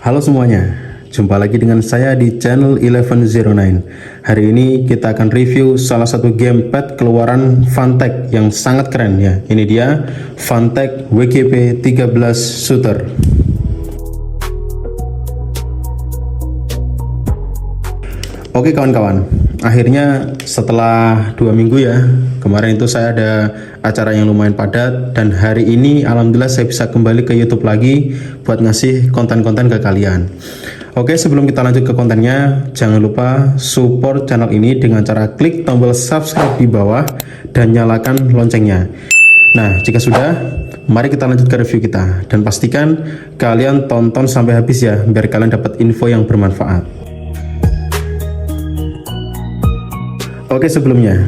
Halo semuanya, jumpa lagi dengan saya di channel 1109. Hari ini kita akan review salah satu gamepad keluaran Funtech yang sangat keren ya. Ini dia Funtech WGP 13 Shooter. Oke kawan-kawan, akhirnya setelah 2 minggu ya, kemarin itu saya ada acara yang lumayan padat, dan hari ini alhamdulillah saya bisa kembali ke YouTube lagi buat ngasih konten-konten ke kalian. Oke, sebelum kita lanjut ke kontennya, jangan lupa support channel ini dengan cara klik tombol subscribe di bawah dan nyalakan loncengnya. Nah, jika sudah, mari kita lanjut ke review kita, dan pastikan kalian tonton sampai habis ya, biar kalian dapat info yang bermanfaat. Oke, sebelumnya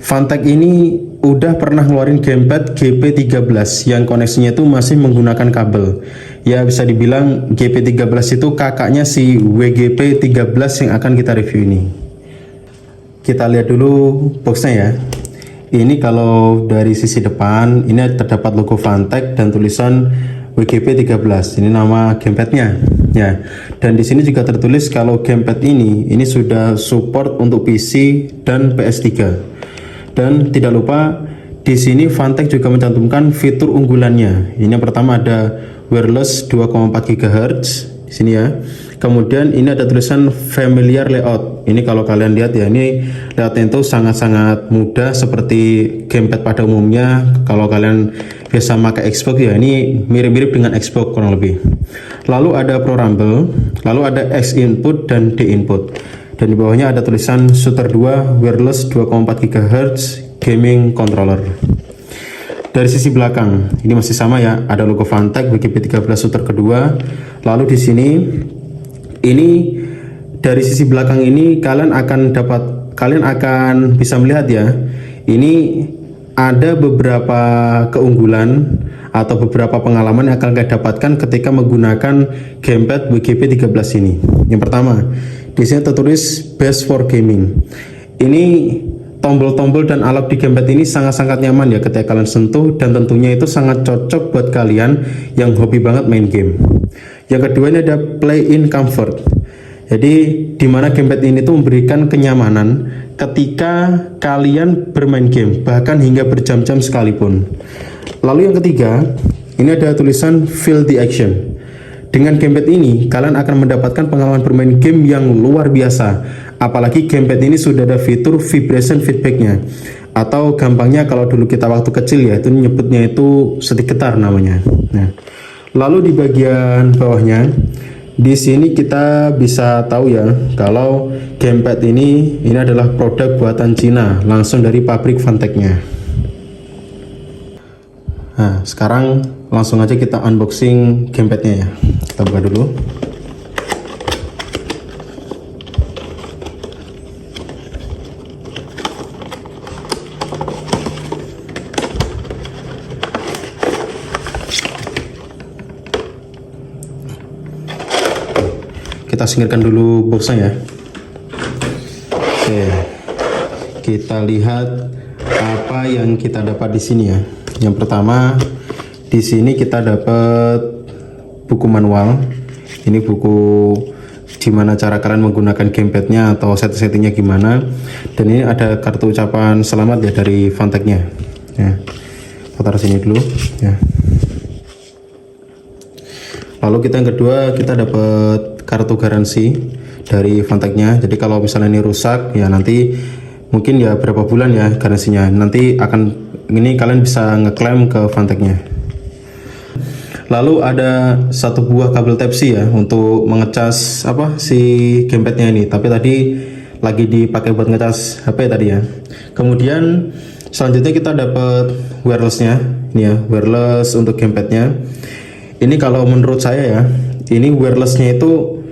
Funtech ini udah pernah ngeluarin gamepad GP13 yang koneksinya itu masih menggunakan kabel. Ya bisa dibilang GP13 itu kakaknya si WGP13 yang akan kita review ini. Kita lihat dulu boxnya ya. Ini kalau dari sisi depan ini terdapat logo Funtech dan tulisan WGP13. Ini nama gamepadnya. Ya, dan di sini juga tertulis kalau gamepad ini sudah support untuk PC dan PS3. Dan tidak lupa di sini Funtech juga mencantumkan fitur unggulannya. Ini yang pertama ada wireless 2,4 GHz di sini ya. Kemudian ini ada tulisan familiar layout. Ini kalau kalian lihat ya, ini layoutnya itu sangat-sangat mudah seperti gamepad pada umumnya. Kalau kalian biasa pakai Xbox ya, ini mirip-mirip dengan Xbox kurang lebih. Lalu ada Pro Rumble, lalu ada X input dan D input. Dan di bawahnya ada tulisan Shooter 2 wireless 2,4 GHz gaming controller. Dari sisi belakang ini masih sama ya, ada logo Funtech WGP13 Shooter kedua. Lalu di sini ini dari sisi belakang ini kalian akan bisa melihat ya, ini ada beberapa keunggulan atau beberapa pengalaman yang akan kalian dapatkan ketika menggunakan gamepad WGP13 ini. Yang pertama, di sini tertulis best for gaming. Ini tombol-tombol dan alat di gamepad ini sangat-sangat nyaman ya ketika kalian sentuh, dan tentunya itu sangat cocok buat kalian yang hobi banget main game. Yang kedua, ini ada play in comfort. Jadi dimana gamepad ini tuh memberikan kenyamanan ketika kalian bermain game, bahkan hingga berjam-jam sekalipun. Lalu yang ketiga, ini ada tulisan feel the action. Dengan gamepad ini kalian akan mendapatkan pengalaman bermain game yang luar biasa. Apalagi gamepad ini sudah ada fitur vibration feedbacknya, atau gampangnya kalau dulu kita waktu kecil ya, itu nyebutnya itu stick getar namanya. Nah, lalu di bagian bawahnya di sini kita bisa tahu ya kalau gamepad ini adalah produk buatan Cina langsung dari pabrik Funtechnya. Nah, sekarang langsung aja kita unboxing gamepadnya ya. Kita buka dulu. Kita singkirkan dulu boxnya ya. Oke, kita lihat apa yang kita dapat di sini ya. Yang pertama, di sini kita dapat buku manual. Ini buku gimana cara kalian menggunakan gamepadnya atau settingnya gimana. Dan ini ada kartu ucapan selamat ya dari Funtechnya. Ya, kita taruh sini dulu. Ya. Lalu yang kedua, kita dapat kartu garansi dari Funtechnya. Jadi kalau misalnya ini rusak ya, nanti mungkin ya berapa bulan ya garansinya. Nanti ini kalian bisa ngeklaim ke Funtechnya. Lalu ada satu buah kabel Type-C ya untuk mengecas si gamepadnya ini. Tapi tadi lagi dipakai buat ngecas HP tadi ya. Kemudian selanjutnya kita dapat wirelessnya. Ini ya, wireless untuk gamepadnya. Ini kalau menurut saya ya, ini wirelessnya itu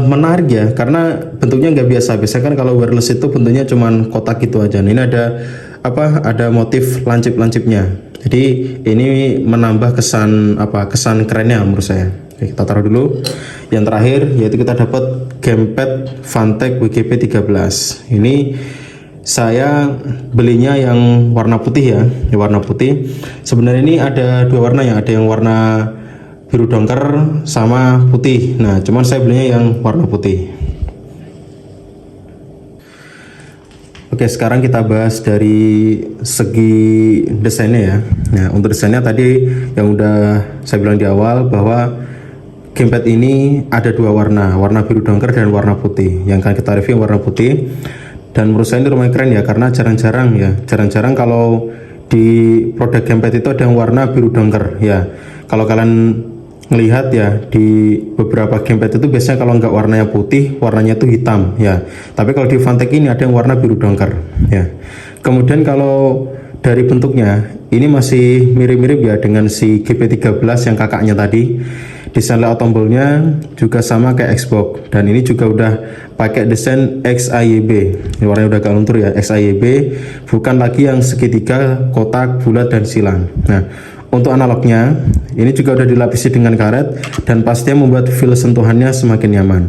menarik ya, karena bentuknya nggak biasa. Biasanya kan kalau wireless itu bentuknya cuman kotak gitu aja. Ini ada motif lancip-lancipnya. Jadi ini menambah kesan kerennya menurut saya. Oke, kita taruh dulu. Yang terakhir yaitu kita dapat gamepad Funtech WGP13. Ini saya belinya yang warna putih ya, warna putih. Sebenarnya ini ada dua warna ya, ada yang warna biru dongker sama putih. Nah, cuman saya belinya yang warna putih. Oke, sekarang kita bahas dari segi desainnya ya. Nah, untuk desainnya tadi yang udah saya bilang di awal bahwa gamepad ini ada dua warna, warna biru dongker dan warna putih. Yang akan kita review warna putih. Dan menurut saya ini lumayan keren ya, karena jarang-jarang kalau di produk gamepad itu ada yang warna biru dongker ya. Kalau kalian ngelihat ya, di beberapa gamepad itu biasanya kalau nggak warnanya putih, warnanya itu hitam ya. Tapi kalau di Funtech ini ada yang warna biru dongker ya. Kemudian kalau dari bentuknya ini masih mirip-mirip ya dengan si GP13 yang kakaknya tadi. Desain layout tombolnya juga sama kayak Xbox, dan ini juga udah pakai desain XAYB. Ini warnanya udah agak luntur ya, XAYB, bukan lagi yang segitiga, kotak, bulat dan silang. Nah, untuk analognya ini juga udah dilapisi dengan karet dan pastinya membuat feel sentuhannya semakin nyaman.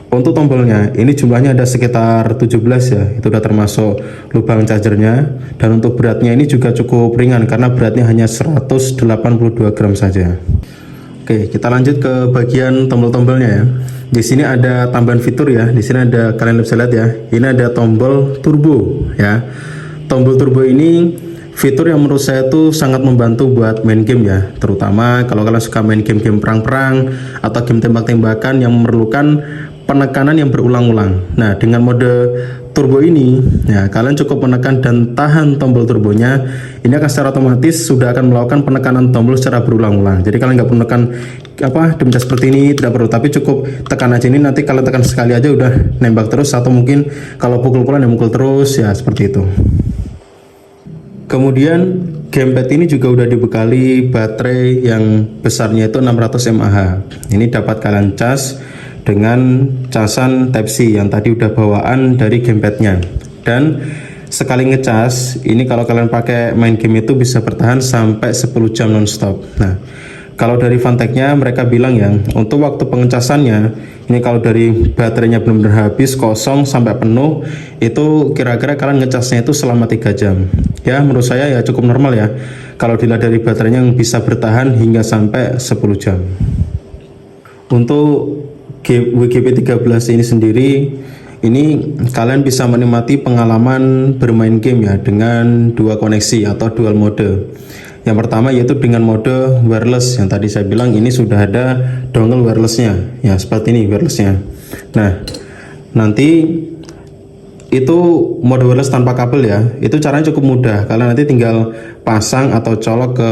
Untuk tombolnya ini jumlahnya ada sekitar 17 ya, itu udah termasuk lubang chargernya. Dan untuk beratnya ini juga cukup ringan karena beratnya hanya 182 gram saja. Oke, kita lanjut ke bagian tombol-tombolnya ya. Di sini ada tambahan fitur ya. Di sini ada, kalian bisa lihat ya. Ini ada tombol turbo ya. Tombol turbo ini fitur yang menurut saya tuh sangat membantu buat main game ya. Terutama kalau kalian suka main game-game perang-perang atau game tembak-tembakan yang memerlukan penekanan yang berulang-ulang. Nah, dengan mode turbo ini ya, kalian cukup menekan dan tahan tombol turbonya, ini akan secara otomatis sudah akan melakukan penekanan tombol secara berulang-ulang. Jadi kalian nggak perlu menekan dipencet seperti ini, tidak perlu, tapi cukup tekan aja ini, nanti kalian tekan sekali aja udah nembak terus, atau mungkin kalau pukul-pukulan ya mukul terus ya, seperti itu. Kemudian gamepad ini juga udah dibekali baterai yang besarnya itu 600 mAh. Ini dapat kalian cas dengan casan Type-C yang tadi udah bawaan dari gamepadnya. Dan sekali ngecas ini kalau kalian pakai main game itu bisa bertahan sampai 10 jam nonstop. Nah, kalau dari Funtech-nya mereka bilang ya, untuk waktu pengecasannya ini kalau dari baterainya benar-benar habis kosong sampai penuh, itu kira-kira kalian ngecasnya itu selama 3 jam. Ya, menurut saya ya cukup normal ya kalau dilihat dari baterainya yang bisa bertahan hingga sampai 10 jam. Untuk WGP13 ini sendiri, ini kalian bisa menikmati pengalaman bermain game ya dengan dua koneksi atau dual mode. Yang pertama yaitu dengan mode wireless, yang tadi saya bilang ini sudah ada dongle wirelessnya ya, seperti ini wirelessnya. Nah, nanti itu mode wireless tanpa kabel ya, itu caranya cukup mudah. Kalian nanti tinggal pasang atau colok ke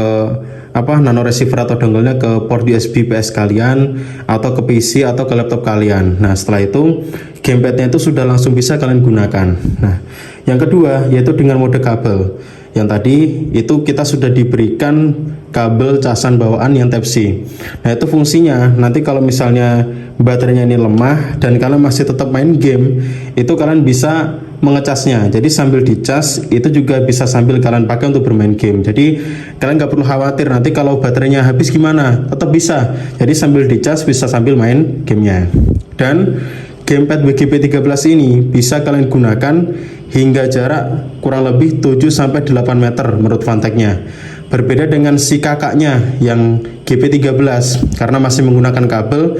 nano receiver atau dongle-nya ke port USB PS kalian, atau ke PC atau ke laptop kalian. Nah, setelah itu gamepad-nya itu sudah langsung bisa kalian gunakan. Nah, yang kedua yaitu dengan mode kabel. Yang tadi itu kita sudah diberikan kabel casan bawaan yang Type-C. Nah, itu fungsinya nanti kalau misalnya baterainya ini lemah dan kalian masih tetap main game, itu kalian bisa mengecasnya. Jadi sambil dicas itu juga bisa sambil kalian pakai untuk bermain game. Jadi kalian nggak perlu khawatir nanti kalau baterainya habis gimana, tetap bisa. Jadi sambil dicas bisa sambil main gamenya. Dan gamepad WGP13 ini bisa kalian gunakan hingga jarak kurang lebih 7-8 meter menurut Funtech-nya. Berbeda dengan si kakaknya yang GP13, karena masih menggunakan kabel,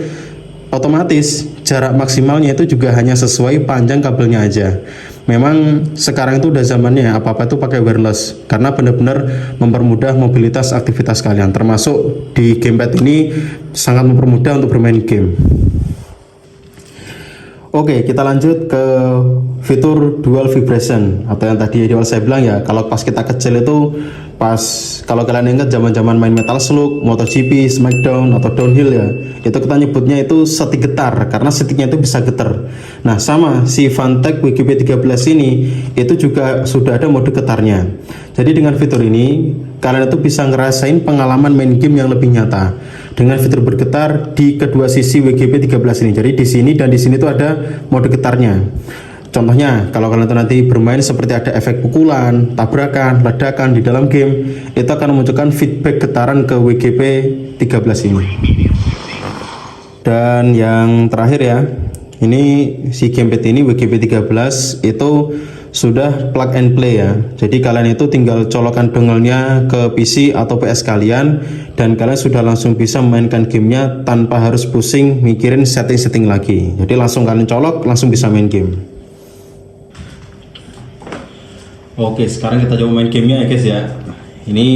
otomatis jarak maksimalnya itu juga hanya sesuai panjang kabelnya aja. Memang sekarang itu udah zamannya apa-apa itu pakai wireless, karena benar-benar mempermudah mobilitas aktivitas kalian, termasuk di gamepad ini sangat mempermudah untuk bermain game. Oke, kita lanjut ke fitur dual vibration, atau yang tadi di awal saya bilang ya, kalau pas kita kecil itu, kalau kalian ingat zaman-zaman main Metal Slug, MotoGP, Smackdown atau Downhill ya, itu kita nyebutnya itu setik getar karena setiknya itu bisa getar. Nah, sama si Funtech WGP13 ini itu juga sudah ada mode getarnya. Jadi dengan fitur ini kalian itu bisa ngerasain pengalaman main game yang lebih nyata dengan fitur bergetar di kedua sisi WGP13 ini. Jadi di sini dan di sini tuh ada mode getarnya. Contohnya, kalau kalian nanti bermain seperti ada efek pukulan, tabrakan, ledakan di dalam game, itu akan memunculkan feedback getaran ke WGP13 ini. Dan yang terakhir ya, ini si gamepad ini WGP13 itu sudah plug and play ya. Jadi kalian itu tinggal colokan dongle-nya ke PC atau PS kalian dan kalian sudah langsung bisa memainkan gamenya tanpa harus pusing mikirin setting-setting lagi. Jadi langsung kalian colok, langsung bisa main game. Oke, sekarang kita coba main gamenya ya guys ya. Ini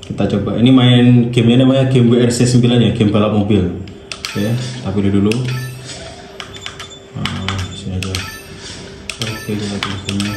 kita coba, ini main gamenya namanya game WRC 9 ya, game balap mobil. Oke, kita pilih dulu. Sini aja. Oke, kita pilih.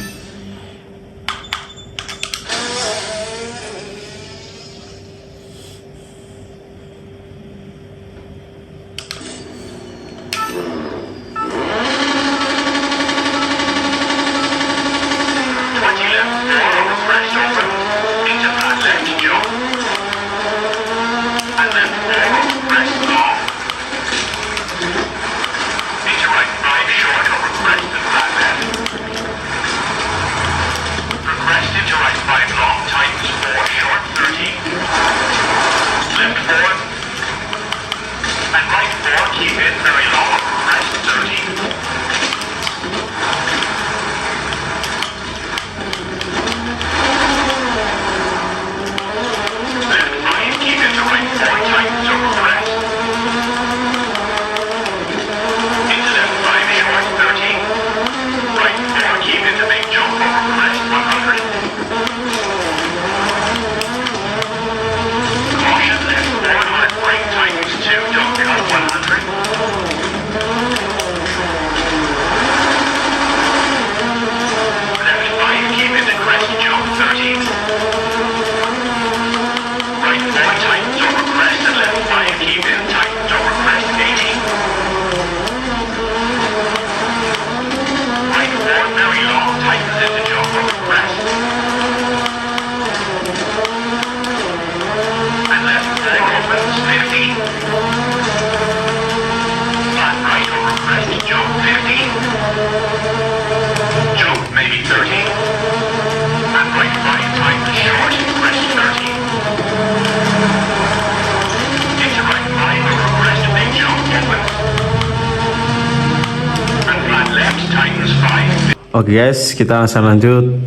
Oke guys, kita langsung lanjut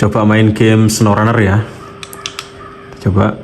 coba main game SnowRunner ya. Coba.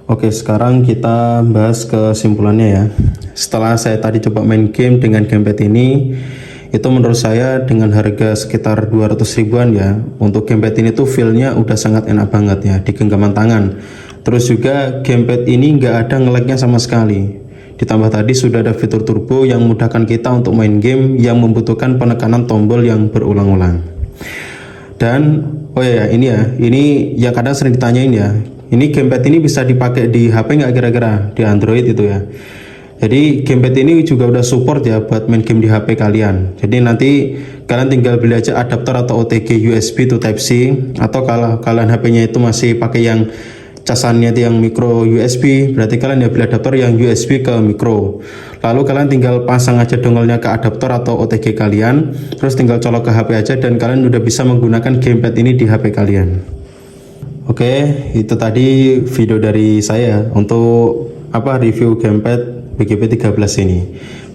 Oke, sekarang kita bahas kesimpulannya ya. Setelah saya tadi coba main game dengan gamepad ini, itu menurut saya dengan harga sekitar 200 ribuan ya, untuk gamepad ini tuh feel-nya udah sangat enak banget ya di genggaman tangan. Terus juga gamepad ini nggak ada nge-lag-nya sama sekali. Ditambah tadi sudah ada fitur turbo yang memudahkan kita untuk main game yang membutuhkan penekanan tombol yang berulang-ulang. Dan oh ya, ini yang kadang sering ditanyain ya, ini gamepad ini bisa dipakai di HP nggak kira-kira, di Android itu ya. Jadi gamepad ini juga udah support ya buat main game di HP kalian. Jadi nanti kalian tinggal beli aja adaptor atau OTG USB to Type C, atau kalau kalian HP-nya itu masih pakai yang casannya itu yang micro USB, berarti kalian ya beli adaptor yang USB ke micro. Lalu kalian tinggal pasang aja dongle-nya ke adaptor atau OTG kalian, terus tinggal colok ke HP aja dan kalian udah bisa menggunakan gamepad ini di HP kalian. Oke, itu tadi video dari saya untuk review gamepad BGP 13 ini.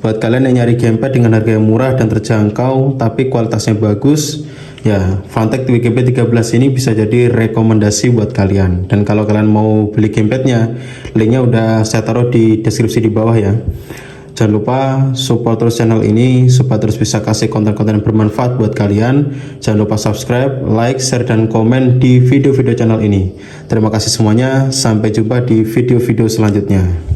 Buat kalian yang nyari gamepad dengan harga yang murah dan terjangkau tapi kualitasnya bagus, ya Funtech BGP 13 ini bisa jadi rekomendasi buat kalian. Dan kalau kalian mau beli gamepadnya, linknya udah saya taruh di deskripsi di bawah ya. Jangan lupa support terus channel ini supaya terus bisa kasih konten-konten bermanfaat buat kalian. Jangan lupa subscribe, like, share, dan komen di video-video channel ini. Terima kasih semuanya, sampai jumpa di video-video selanjutnya.